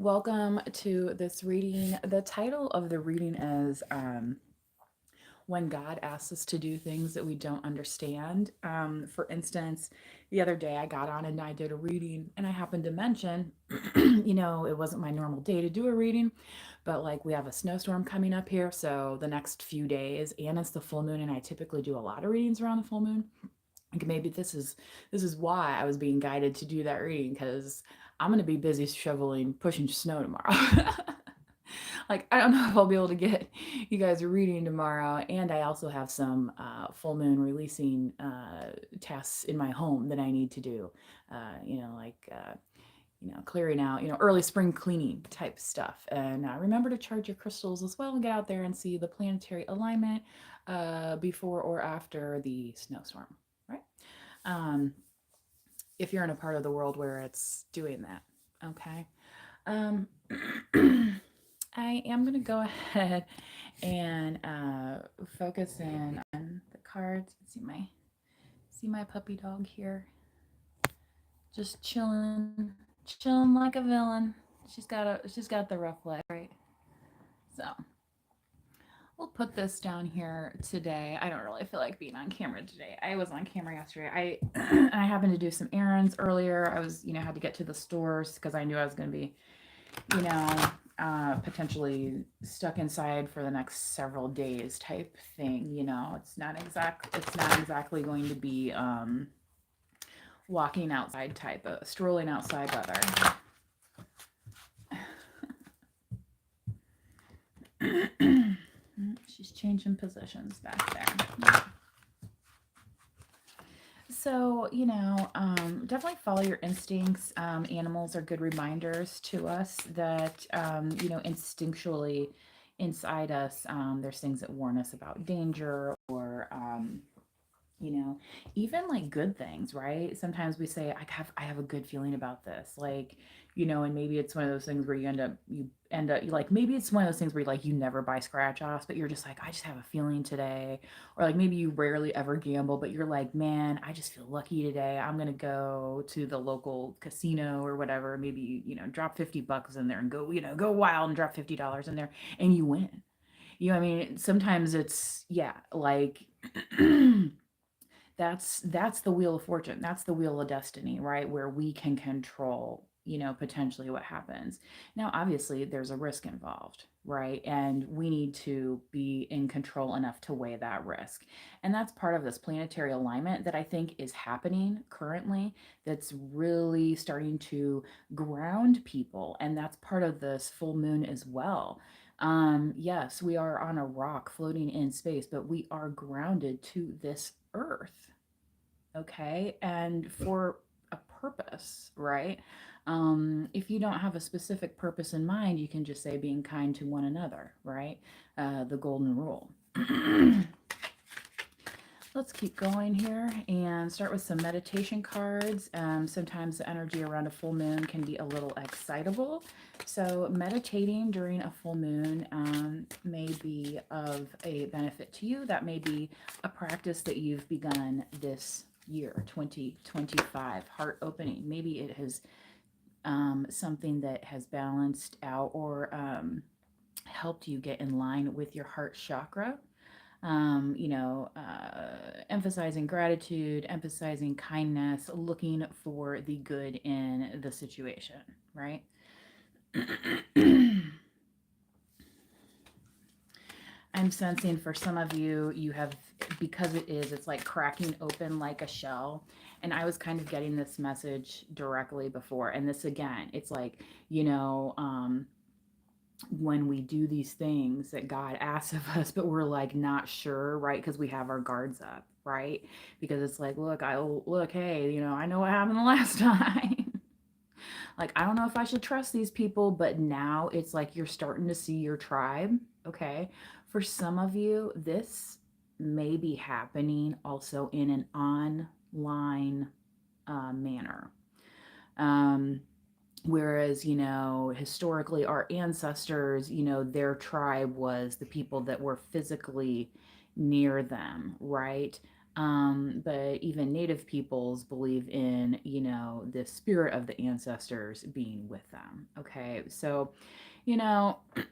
Welcome to this reading. The title of the reading is When God Asks Us to Do Things That We Don't Understand. For instance, the other day I got on and I did a reading, and I happened to mention, it wasn't my normal day to do a reading, but like we have a snowstorm coming up here. So the next few days, and it's the full moon, and I typically do a lot of readings around the full moon. Like maybe this is why I was being guided to do that reading, because I'm gonna be busy shoveling, pushing snow tomorrow. Like I don't know if I'll be able to get you guys a reading tomorrow, and I also have some full moon releasing tasks in my home that I need to do. Clearing out, early spring cleaning type stuff. And remember to charge your crystals as well and get out there and see the planetary alignment before or after the snowstorm, right? Um, if you're in a part of the world where it's doing that, okay? Um, I am going to go ahead and focus in on the cards. See my puppy dog here, just chilling like a villain. She's got the rough leg, right? So we'll put this down here today. I don't really feel like being on camera today. I was on camera yesterday. I happened to do some errands earlier. I was, had to get to the stores because I knew I was going to be, you know, potentially stuck inside for the next several days type thing. It's not exactly going to be walking outside type of strolling outside weather. She's changing positions back there. So, definitely follow your instincts. Animals are good reminders to us that, instinctually inside us, there's things that warn us about danger or, you know even like good things, right? Sometimes we say I have a good feeling about this, like, and maybe it's one of those things where you end up like, maybe it's one of those things where like you never buy scratch offs, but you're just like, I just have a feeling today. Or like maybe you rarely ever gamble, but you're like, man, I just feel lucky today, I'm gonna go to the local casino or whatever. Maybe drop $50 in there and go wild and drop $50 in there and you win. I mean, sometimes it's, yeah, like that's the wheel of fortune, that's the wheel of destiny, right, where we can control, potentially what happens. Now obviously there's a risk involved, right, and we need to be in control enough to weigh that risk. And that's part of this planetary alignment that I think is happening currently, that's really starting to ground people, and that's part of this full moon as well. Yes, we are on a rock floating in space, but we are grounded to this earth, okay? And for a purpose, right? If you don't have a specific purpose in mind, you can just say being kind to one another, right? The golden rule. Let's keep going here and start with some meditation cards. Sometimes the energy around a full moon can be a little excitable. So meditating during a full moon may be of a benefit to you. That may be a practice that you've begun this year, 2025, heart opening. Maybe it has something that has balanced out or helped you get in line with your heart chakra. Emphasizing gratitude, emphasizing kindness, looking for the good in the situation, right? I'm sensing for some of you, you have, because it's like cracking open like a shell. And I was kind of getting this message directly before. And this again, it's like, when we do these things that God asks of us, but we're like not sure, right? Because we have our guards up, right? Because it's like, look, hey, I know what happened the last time. Like, I don't know if I should trust these people, but now it's like you're starting to see your tribe, okay? For some of you, this may be happening also in an online manner. Whereas, historically, our ancestors, their tribe was the people that were physically near them, right? But even native peoples believe in, the spirit of the ancestors being with them. Okay. So,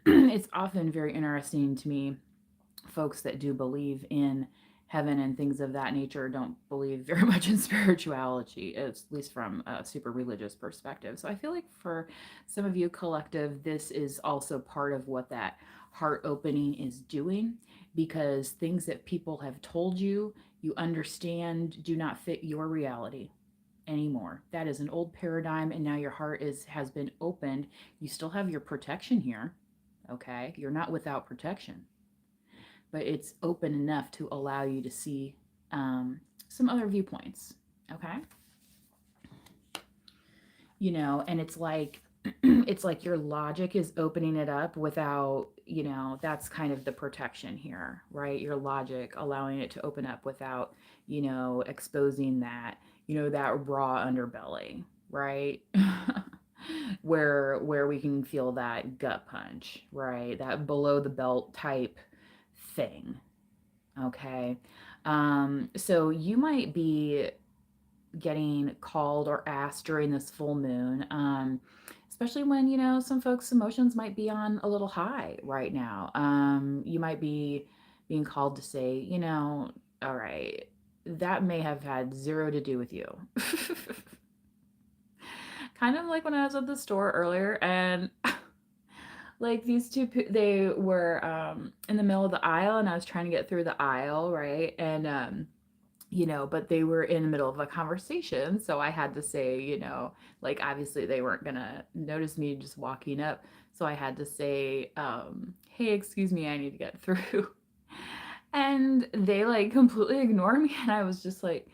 it's often very interesting to me, folks that do believe in heaven and things of that nature don't believe very much in spirituality, at least from a super religious perspective. So I feel like for some of you collective, this is also part of what that heart opening is doing, because things that people have told you, you understand, do not fit your reality anymore. That is an old paradigm, and now your heart has been opened. You still have your protection here. Okay, you're not without protection, but it's open enough to allow you to see some other viewpoints. Okay. And it's like, it's like your logic is opening it up without, that's kind of the protection here, right? Your logic allowing it to open up without, exposing that, that raw underbelly, right? where we can feel that gut punch, right? That below the belt type thing. Okay. So you might be getting called or asked during this full moon, especially when, some folks' emotions might be on a little high right now. You might be being called to say, all right, that may have had zero to do with you. Kind of like when I was at the store earlier, and like these two, they were in the middle of the aisle, and I was trying to get through the aisle, right? And but they were in the middle of a conversation. So I had to say, like obviously they weren't gonna notice me just walking up. So I had to say, hey, excuse me, I need to get through. And they like completely ignored me. And I was like,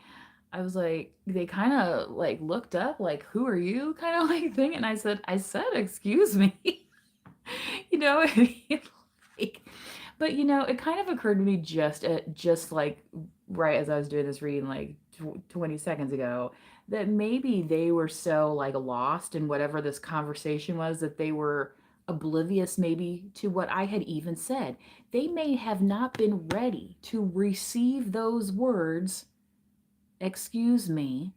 they kind of like looked up, like, who are you? Kind of like thing. And I said, excuse me. you know, like, but it kind of occurred to me just like right as I was doing this reading, like 20 seconds ago, that maybe they were so like lost in whatever this conversation was that they were oblivious maybe to what I had even said. They may have not been ready to receive those words, excuse me,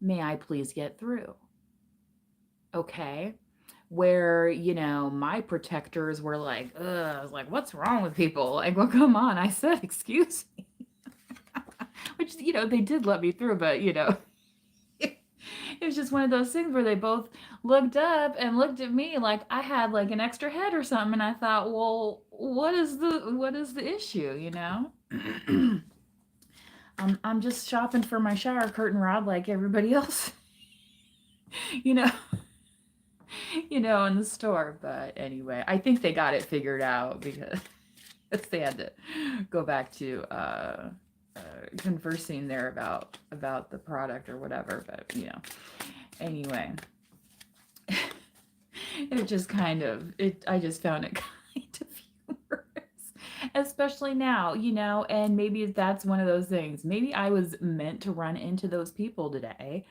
may I please get through? Okay. Where, my protectors were like, ugh, I was like, what's wrong with people? Like, well, come on. I said, excuse me. Which, they did let me through, but, it was just one of those things where they both looked up and looked at me like I had like an extra head or something. And I thought, well, what is the issue? I'm just shopping for my shower curtain rod like everybody else, you know. in the store. But anyway, I think they got it figured out because they had to go back to conversing there about the product or whatever. But anyway, it just kind of it. I just found it kind of humorous, especially now, and maybe that's one of those things. Maybe I was meant to run into those people today.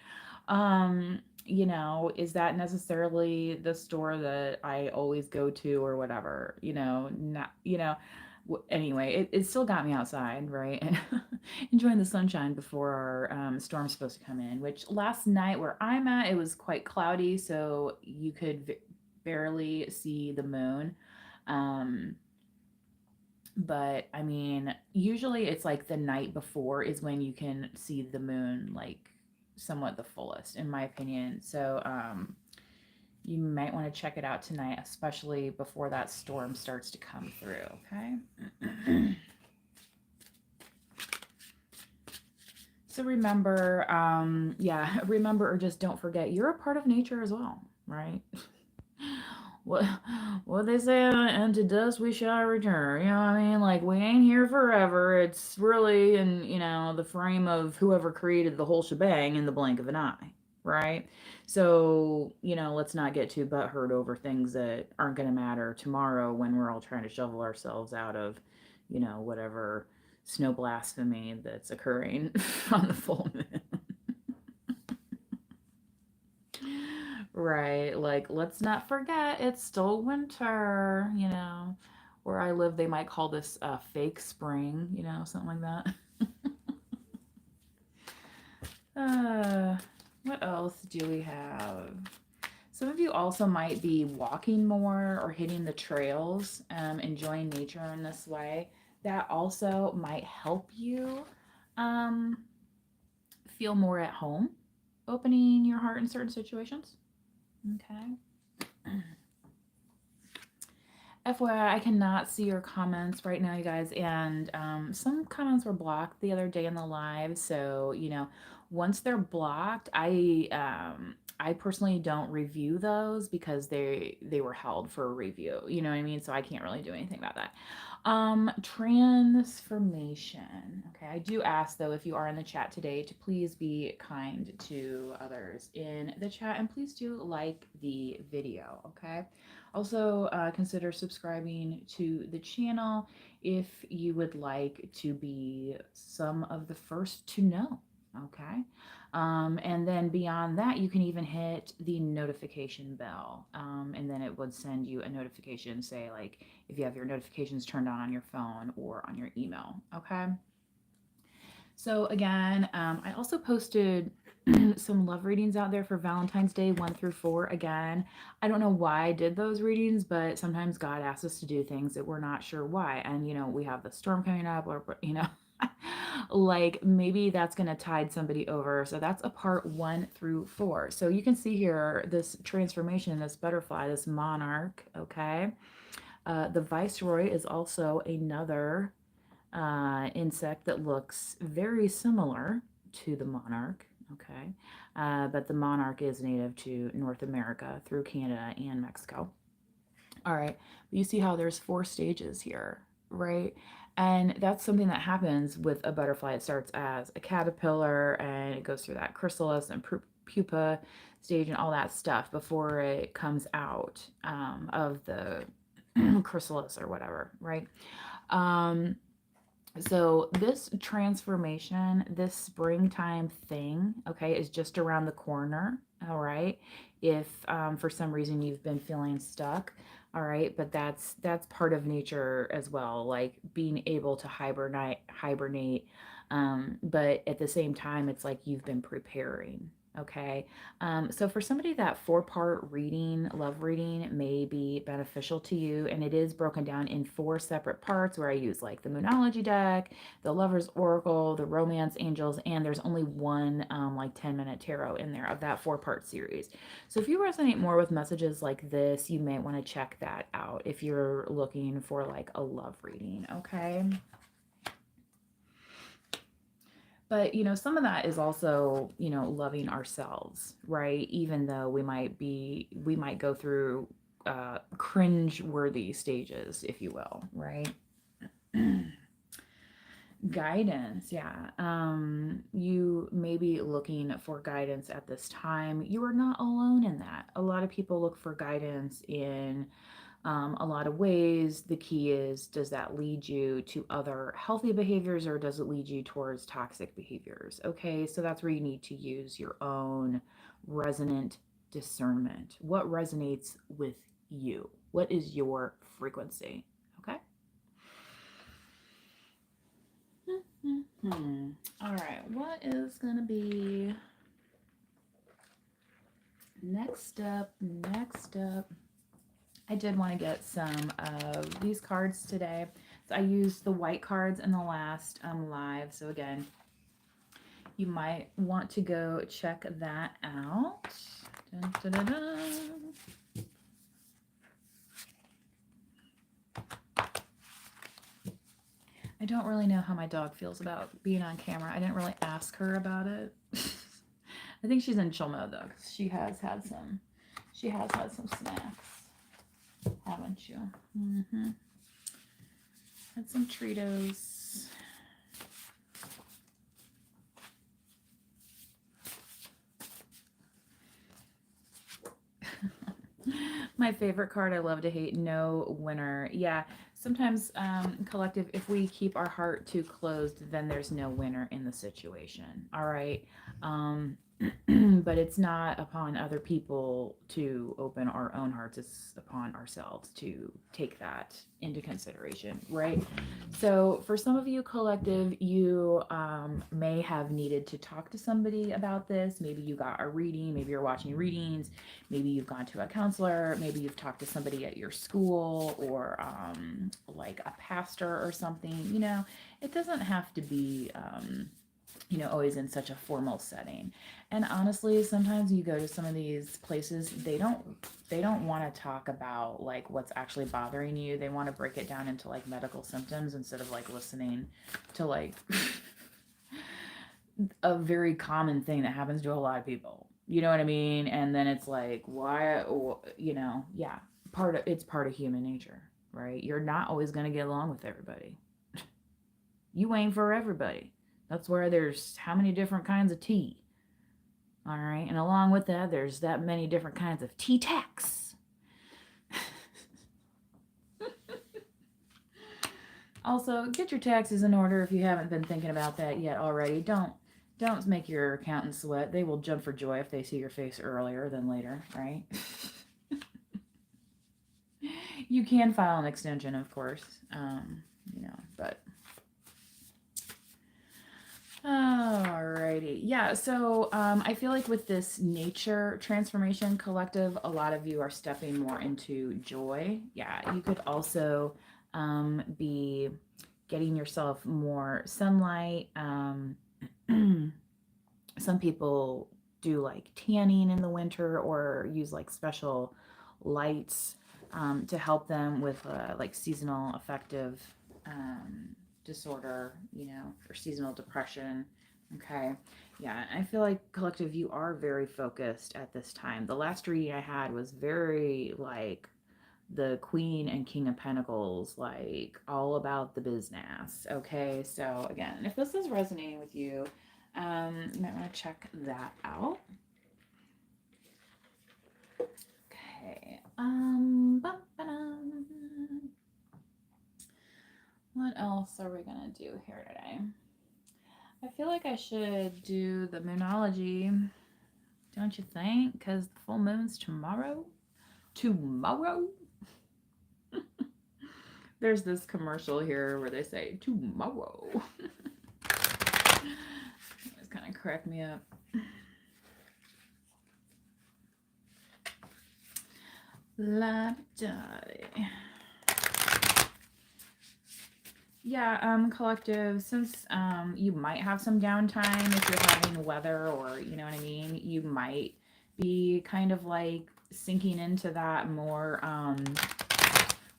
Is that necessarily the store that I always go to or whatever? Not, anyway, it still got me outside, right? And enjoying the sunshine before our storm's supposed to come in, which last night where I'm at, it was quite cloudy, so you could barely see the moon. Um, but I mean, usually it's like the night before is when you can see the moon like somewhat the fullest, in my opinion. So you might want to check it out tonight, especially before that storm starts to come through. Okay. So remember, remember or just don't forget, you're a part of nature as well, right? what what they say, and to dust we shall return. You know what I mean? Like, we ain't here forever. It's really in, the frame of whoever created the whole shebang in the blink of an eye, right? So, let's not get too butthurt over things that aren't going to matter tomorrow when we're all trying to shovel ourselves out of, whatever snow blasphemy that's occurring on the full moon. Right. Like, let's not forget it's still winter, Where I live, they might call this fake spring, something like that. What else do we have? Some of you also might be walking more or hitting the trails, enjoying nature in this way. That also might help you um, feel more at home, opening your heart in certain situations. Okay. FYI, I cannot see your comments right now, you guys, and some comments were blocked the other day in the live. So, once they're blocked, I personally don't review those because they were held for a review. You know what I mean? So I can't really do anything about that. Transformation. Okay, I do ask though if you are in the chat today to please be kind to others in the chat and please do like the video. Okay. Also, consider subscribing to the channel if you would like to be some of the first to know. Okay. And then beyond that, you can even hit the notification bell. And then it would send you a notification, say, like, if you have your notifications turned on your phone or on your email. Okay. So again, I also posted some love readings out there for Valentine's Day 1 through 4. Again, I don't know why I did those readings, but sometimes God asks us to do things that we're not sure why. And, we have the storm coming up, or, like maybe that's going to tide somebody over. So that's a part 1 through 4. So you can see here this transformation, this butterfly, this monarch. Okay. The viceroy is also another insect that looks very similar to the monarch. Okay. But the monarch is native to North America through Canada and Mexico. All right. But you see how there's 4 stages here, right? And that's something that happens with a butterfly. It starts as a caterpillar and it goes through that chrysalis and pupa stage and all that stuff before it comes out of the chrysalis or whatever, right? So this transformation, this springtime thing, okay, is just around the corner. All right. If for some reason you've been feeling stuck, all right, but that's part of nature as well, like being able to hibernate. But at the same time, it's like you've been preparing. Okay. So for somebody, that 4-part reading, love reading, may be beneficial to you. And it is broken down in 4 separate parts where I use like the Moonology deck, the Lover's Oracle, the Romance Angels, and there's only one like 10-minute tarot in there of that 4-part series. So if you resonate more with messages like this, you may want to check that out if you're looking for like a love reading. Okay. But, some of that is also, loving ourselves, right? Even though we might go through cringe-worthy stages, if you will, right? Guidance, yeah. You may be looking for guidance at this time. You are not alone in that. A lot of people look for guidance in a lot of ways. The key is, does that lead you to other healthy behaviors or does it lead you towards toxic behaviors? Okay, so that's where you need to use your own resonant discernment. What resonates with you? What is your frequency? Okay. All right, what is going to be next up? I did want to get some of these cards today. So I used the white cards in the last live. So again, you might want to go check that out. Dun, dun, dun, dun. I don't really know how my dog feels about being on camera. I didn't really ask her about it. I think she's in chill mode though, because she has had some snacks. Haven't you? Mm-hmm. Had some Treatos. My favorite card, I love to hate, no winner. Yeah, sometimes collective, if we keep our heart too closed, then there's no winner in the situation. All right. But it's not upon other people to open our own hearts. It's upon ourselves to take that into consideration, right? So for some of you, collective, you may have needed to talk to somebody about this. Maybe you got a reading, maybe you're watching readings, maybe you've gone to a counselor, maybe you've talked to somebody at your school, or like a pastor or something. It doesn't have to be always in such a formal setting. And honestly, sometimes you go to some of these places, they don't want to talk about like what's actually bothering you. They want to break it down into like medical symptoms instead of like listening to like a very common thing that happens to a lot of people. You know what I mean? And then it's like, why, yeah, it's part of human nature, right? You're not always going to get along with everybody. You ain't for everybody. That's where there's how many different kinds of tea. All right. And along with that, there's that many different kinds of tea tax. Also, get your taxes in order if you haven't been thinking about that yet already. Don't make your accountant sweat. They will jump for joy if they see your face earlier than later, right? You can file an extension, of course. But alrighty. Yeah, so I feel like with this nature transformation collective, a lot of you are stepping more into joy. Yeah, you could also be getting yourself more sunlight. Some people do like tanning in the winter or use like special lights to help them with like seasonal affective disorder, or seasonal depression. Okay. Yeah, I feel like collective, you are very focused at this time. The last reading I had was very like the Queen and King of Pentacles, like all about the business. Okay, so again, if this is resonating with you, you might want to check that out. Okay. What else are we gonna do here today? I feel like I should do the Moonology, don't you think? Because the full moon's tomorrow. Tomorrow? There's this commercial here where they say, tomorrow. It's kind of cracked me up. La-da-da. Yeah, collective, since you might have some downtime if you're having weather, or you know what I mean, you might be kind of like sinking into that more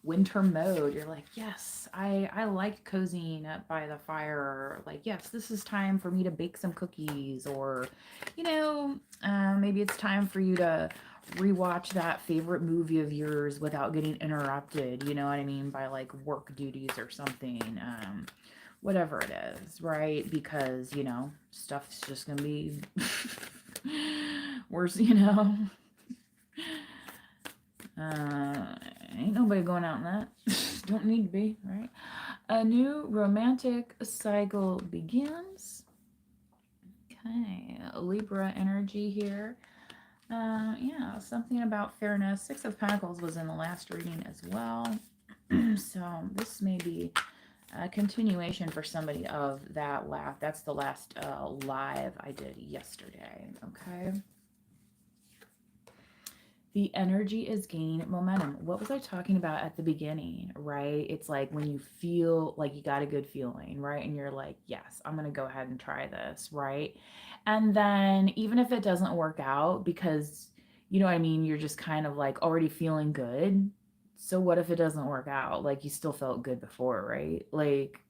winter mode. You're like, yes, I like cozying up by the fire, or like, yes, this is time for me to bake some cookies, or maybe it's time for you to rewatch that favorite movie of yours without getting interrupted, you know what I mean, by like work duties or something, whatever it is, right? Because stuff's just gonna be worse. Ain't nobody going out in that. Don't need to be, right? A new romantic cycle begins. Okay, Libra energy here. Yeah, something about fairness. Six of Pentacles was in the last reading as well. So this may be a continuation for somebody of that last. That's the last live I did yesterday. Okay. The energy is gaining momentum. What was I talking about at the beginning, right? It's like when you feel like you got a good feeling, right? And you're like, yes, I'm going to go ahead and try this, right? And then even if it doesn't work out, because, you know what I mean, you're just kind of like already feeling good. So what if it doesn't work out? Like you still felt good before, right? Like,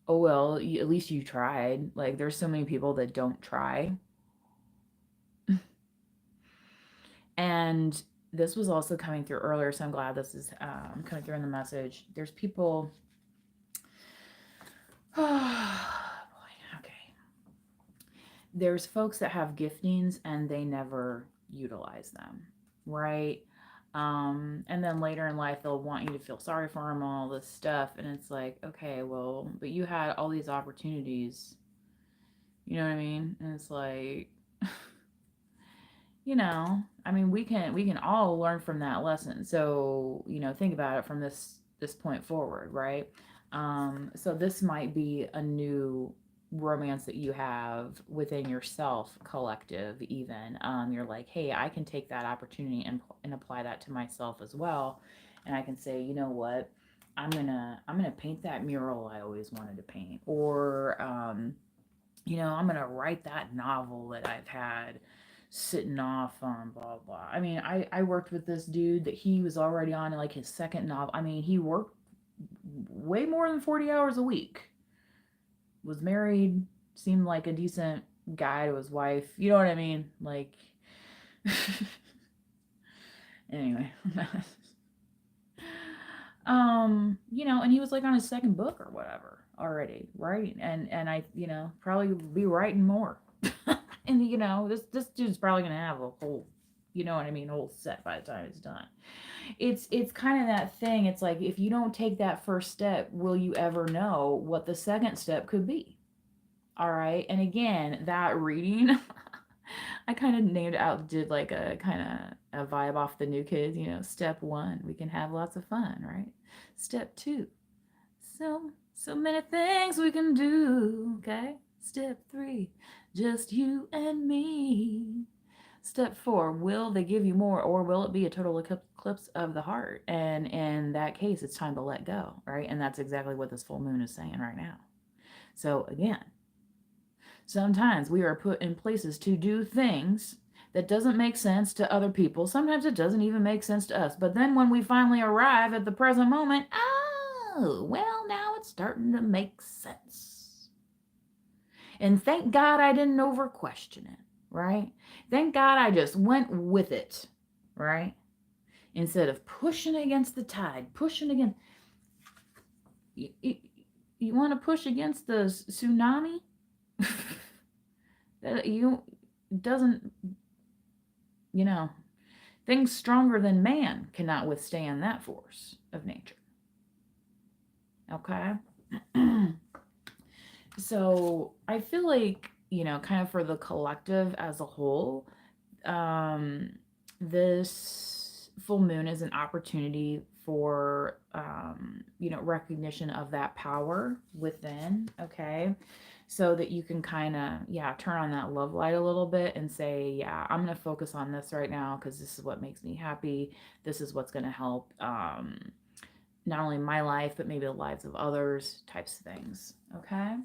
oh, well, at least you tried. Like there's so many people that don't try. And this was also coming through earlier, so I'm glad this is coming through in the message. There's people. Oh, boy. Okay. There's folks that have giftings and they never utilize them, right? And then later in life, they'll want you to feel sorry for them, all this stuff. And it's like, okay, well, but you had all these opportunities. You know what I mean? And it's like, you know, I mean, we can all learn from that lesson. So, think about it from this point forward, right? So this might be a new romance that you have within yourself, collective even. You're like, hey, I can take that opportunity and apply that to myself as well. And I can say, you know what? I'm gonna paint that mural I always wanted to paint. Or I'm gonna write that novel that I've had sitting off on blah blah. I mean, I worked with this dude that he was already on like his second novel. I mean, he worked way more than 40 hours a week. Was married, seemed like a decent guy to his wife. You know what I mean? Like anyway. And he was like on his second book or whatever already, right? And I, probably be writing more. And this dude's probably gonna have a whole, whole set by the time it's done. It's kind of that thing. It's like, if you don't take that first step, will you ever know what the second step could be? All right. And again, that reading, I kind of named out, did like a kind of a vibe off the New Kids, step one, we can have lots of fun, right? Step two, so many things we can do, okay? Step three, just you and me. Step four, will they give you more, or will it be a total eclipse of the heart? And in that case, it's time to let go, right? And that's exactly what this full moon is saying right now. So again, sometimes we are put in places to do things that doesn't make sense to other people. Sometimes it doesn't even make sense to us. But then when we finally arrive at the present moment, oh, well, now it's starting to make sense. And thank God I didn't over question it, right? Thank God I just went with it, right? Instead of pushing against the tide, pushing against. You want to push against the tsunami? You doesn't, things stronger than man cannot withstand that force of nature. Okay? So I feel like, kind of for the collective as a whole, this full moon is an opportunity for, recognition of that power within, okay? So that you can kind of, turn on that love light a little bit and say, yeah, I'm going to focus on this right now because this is what makes me happy. This is what's going to help not only my life, but maybe the lives of others, types of things, okay?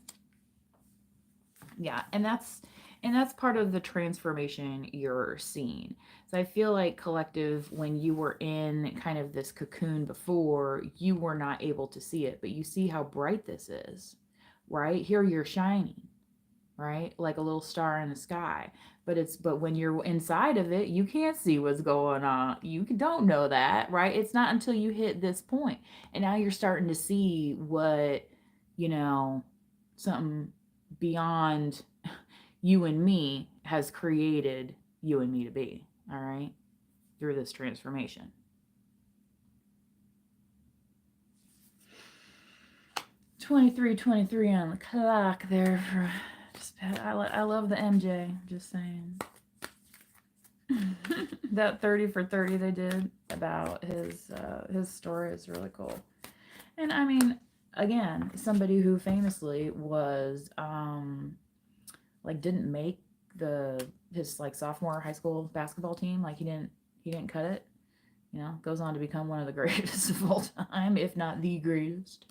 Yeah, and that's part of the transformation you're seeing. So I feel like collective, when you were in kind of this cocoon before, you were not able to see it, but you see how bright this is, right? Here you're shining, right? Like a little star in the sky. But when you're inside of it, you can't see what's going on. You don't know that, right? It's not until you hit this point. And now you're starting to see what, something beyond you and me has created you and me to be, all right? Through this transformation. 23:23 on the clock there for I love the MJ, just saying. That 30 for 30 they did about his story is really cool. And I mean, again, somebody who famously was like didn't make his like sophomore high school basketball team, like he didn't cut it, goes on to become one of the greatest of all time, if not the greatest.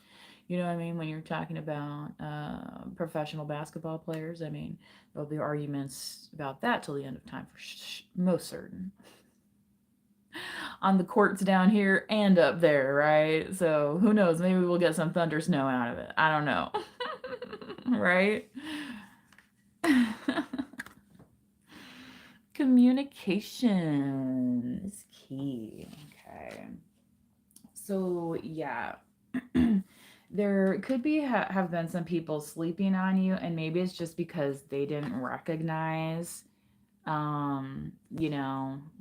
You know what I mean? When you're talking about professional basketball players, I mean, there'll be arguments about that till the end of time for most certain. On the courts down here and up there, right? So who knows? Maybe we'll get some thunder snow out of it. I don't know. Right? Communication is key. Okay. So, yeah. There could be have been some people sleeping on you, and maybe it's just because they didn't recognize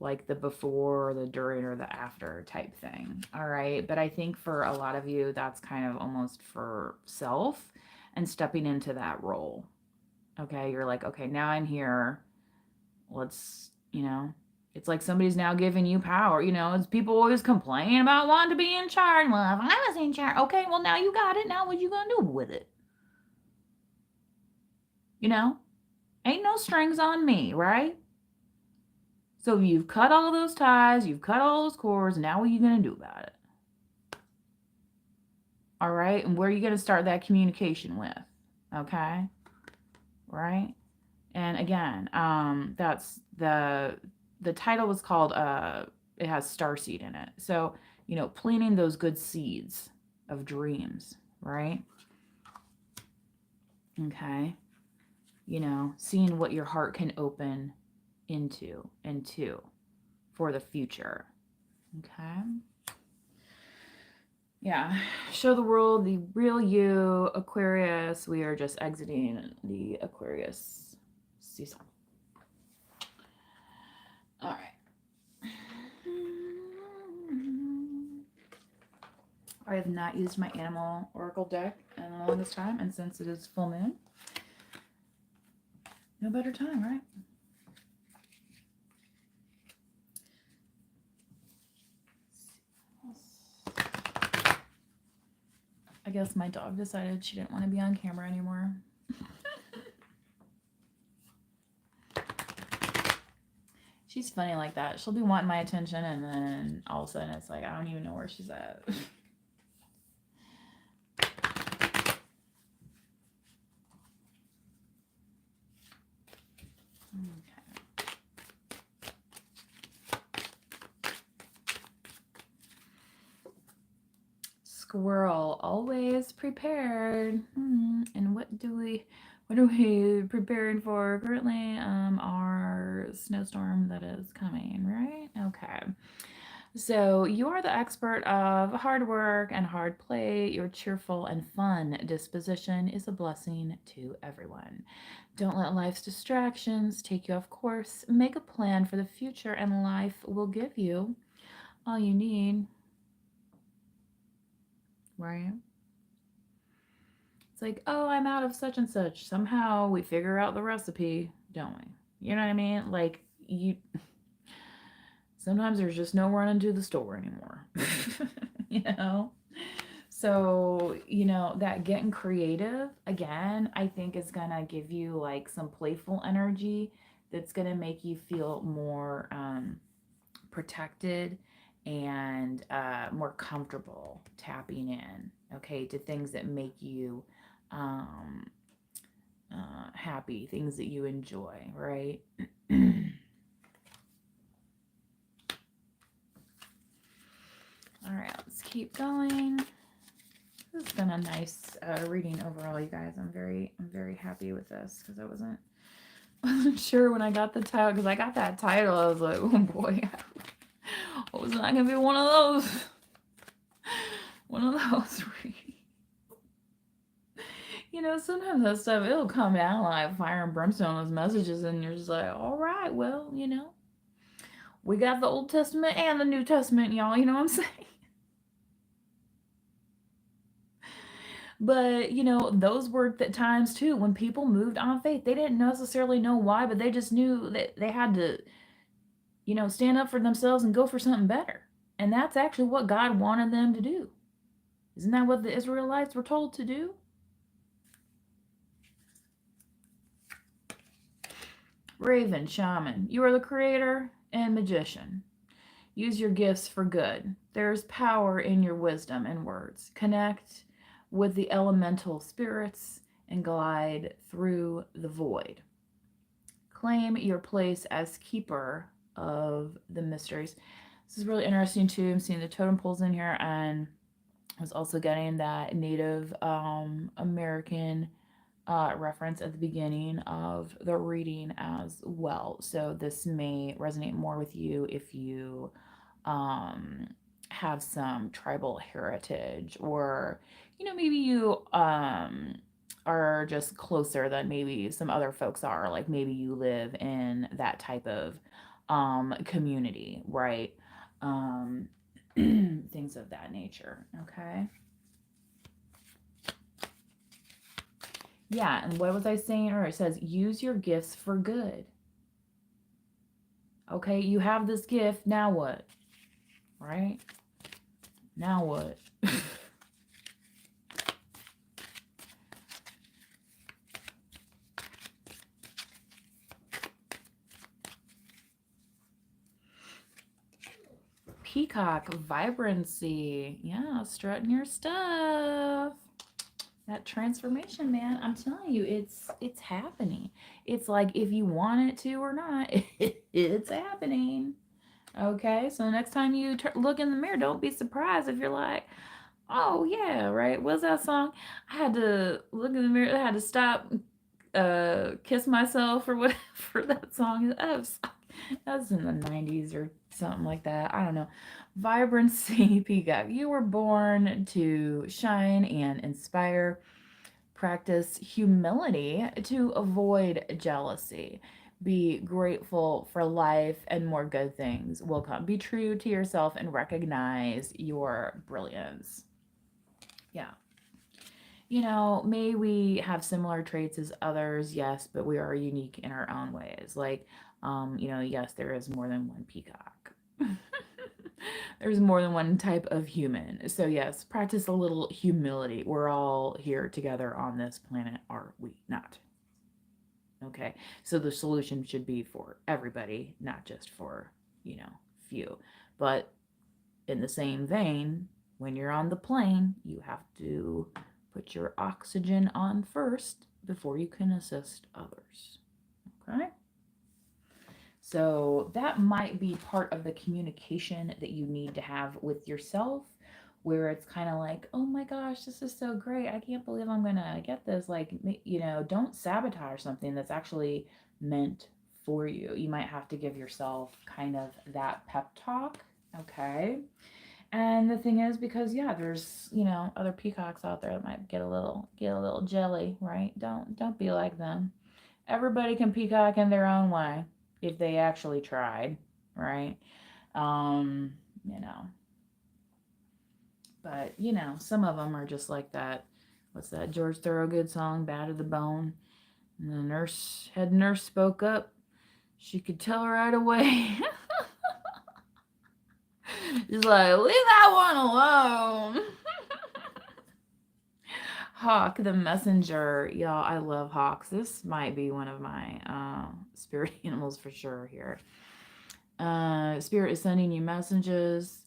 like the before or the during or the after type thing. All right, but I think for a lot of you that's kind of almost for self and stepping into that role. Okay, you're like, okay, now I'm here, let's, it's like somebody's now giving you power. It's people always complain about wanting to be in charge. Well, if I was in charge, okay, well, now you got it. Now what you gonna do with it? Ain't no strings on me, right? So you've cut all those ties, you've cut all those cords. Now what are you gonna do about it? All right, and where are you gonna start that communication with? Okay, right? And again, that's the title was called it has starseed in it. So, planting those good seeds of dreams, right? Okay. Seeing what your heart can open into for the future. Okay. Yeah. Show the world the real you, Aquarius. We are just exiting the Aquarius season. All right. I have not used my animal oracle deck in the longest time, and since it is full moon, no better time, right? I guess my dog decided she didn't want to be on camera anymore. She's funny like that. She'll be wanting my attention, and then all of a sudden it's like, I don't even know where she's at. Okay. Squirrel, always prepared. And what are we preparing for currently? Our snowstorm that is coming, right? Okay. So you are the expert of hard work and hard play. Your cheerful and fun disposition is a blessing to everyone. Don't let life's distractions take you off course. Make a plan for the future, and life will give you all you need. Right? It's like, oh, I'm out of such and such. Somehow we figure out the recipe, don't we? You know what I mean? Like, sometimes there's just no running to the store anymore. So, that getting creative, again, I think is going to give you like some playful energy that's going to make you feel more protected and more comfortable tapping in, okay, to things that make you happy, things that you enjoy, right? All right, let's keep going. This has been a nice reading overall, you guys. I'm very happy with this because I wasn't sure when I got the title, because I got that title, I was like, oh boy, I was not gonna be one of those readings. Sometimes that stuff, it'll come down like fire and brimstone as messages, and you're just like, all right, well, we got the Old Testament and the New Testament, y'all, you know what I'm saying? But, those were the times too when people moved on faith. They didn't necessarily know why, but they just knew that they had to, stand up for themselves and go for something better. And that's actually what God wanted them to do. Isn't that what the Israelites were told to do? Raven, shaman, you are the creator and magician. Use your gifts for good. There is power in your wisdom and words. Connect with the elemental spirits and glide through the void. Claim your place as keeper of the mysteries. This is really interesting too. I'm seeing the totem poles in here, and I was also getting that Native American reference at the beginning of the reading as well. So this may resonate more with you if you have some tribal heritage, or maybe you are just closer than maybe some other folks are, like maybe you live in that type of community, right? Things of that nature. Okay. Yeah, and what was I saying? Or it says, use your gifts for good. Okay, you have this gift. Now what? Right? Now what? Peacock, vibrancy. Yeah, strutting your stuff. That transformation, man. I'm telling you, it's happening. It's like if you want it to or not, it's happening. Okay, so next time you look in the mirror, don't be surprised if you're like, oh yeah, right. What's that song? I had to look in the mirror. I had to stop, kiss myself or whatever that song is. That was in the 90s or something like that. I don't know. Vibrancy, Peacock. You were born to shine and inspire. Practice humility to avoid jealousy. Be grateful for life and more good things will come. Be true to yourself and recognize your brilliance. Yeah. May we have similar traits as others, yes, but we are unique in our own ways. Like, yes, there is more than one peacock. There's more than one type of human. So, yes, practice a little humility. We're all here together on this planet, are we not? Okay. So, the solution should be for everybody, not just for, few. But in the same vein, when you're on the plane, you have to put your oxygen on first before you can assist others. Okay? So that might be part of the communication that you need to have with yourself, where it's kind of like, oh my gosh, this is so great. I can't believe I'm going to get this. Like, don't sabotage something that's actually meant for you. You might have to give yourself kind of that pep talk. Okay. And the thing is, because yeah, there's other peacocks out there that might get a little jelly, right? Don't be like them. Everybody can peacock in their own way if they actually tried, right? Um, you know, but some of them are just like that. What's that George Thorogood song, "Bad to the Bone"? And the head nurse spoke up. She could tell right away. She's like, leave that one alone. Hawk the messenger. Y'all, I love hawks. This might be one of my spirit animals for sure here. Spirit is sending you messages.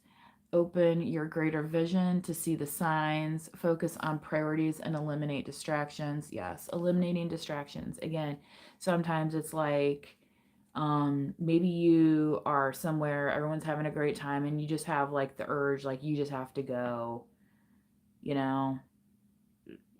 Open your greater vision to see the signs. Focus on priorities and eliminate distractions. Yes, eliminating distractions. Again, sometimes it's like maybe you are somewhere, everyone's having a great time, and you just have like the urge, like you just have to go, you know,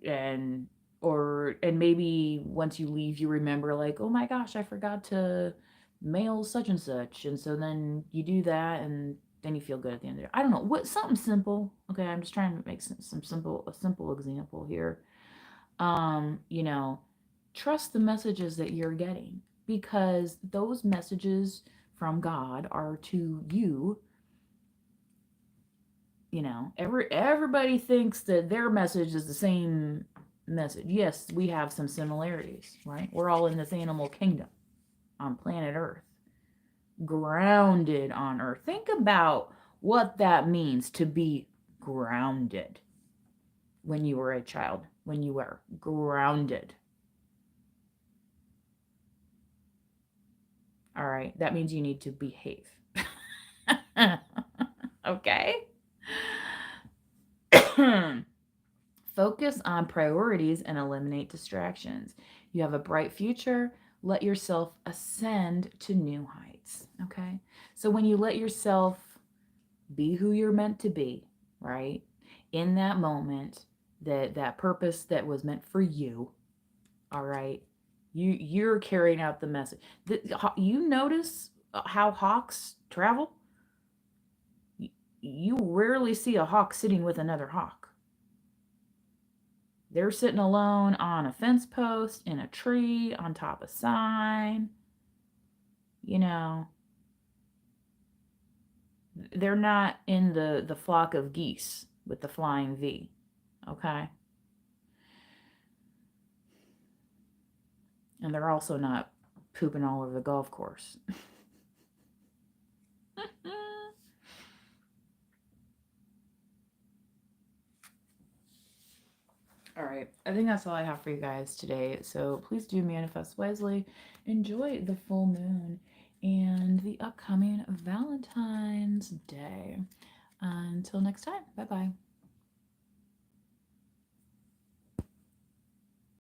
and and maybe once you leave you remember like, oh my gosh, I forgot to mail such and such, and so then you do that, and then you feel good at the end of it. I don't know, what, something simple. Okay, I'm just trying to make some simple, a simple example here. You know, trust the messages that you're getting, because those messages from God are to you. Everybody thinks that their message is the same message. Yes, we have some similarities, right? We're all in this animal kingdom on planet Earth, grounded on Earth. Think about what that means to be grounded when you were a child, when you were grounded. All right, that means you need to behave. Okay? Focus on priorities and eliminate distractions. You have a bright future. Let yourself ascend to new heights. Okay? So when you let yourself be who you're meant to be, right? In that moment, that purpose that was meant for you, all right? You're carrying out the message. You notice how hawks travel? You rarely see a hawk sitting with another hawk. They're sitting alone on a fence post, in a tree, on top of a sign. They're not in the flock of geese with the flying V. Okay? And they're also not pooping all over the golf course. All right, I think that's all I have for you guys today. So please do manifest wisely, enjoy the full moon and the upcoming Valentine's Day. Until next time, bye bye.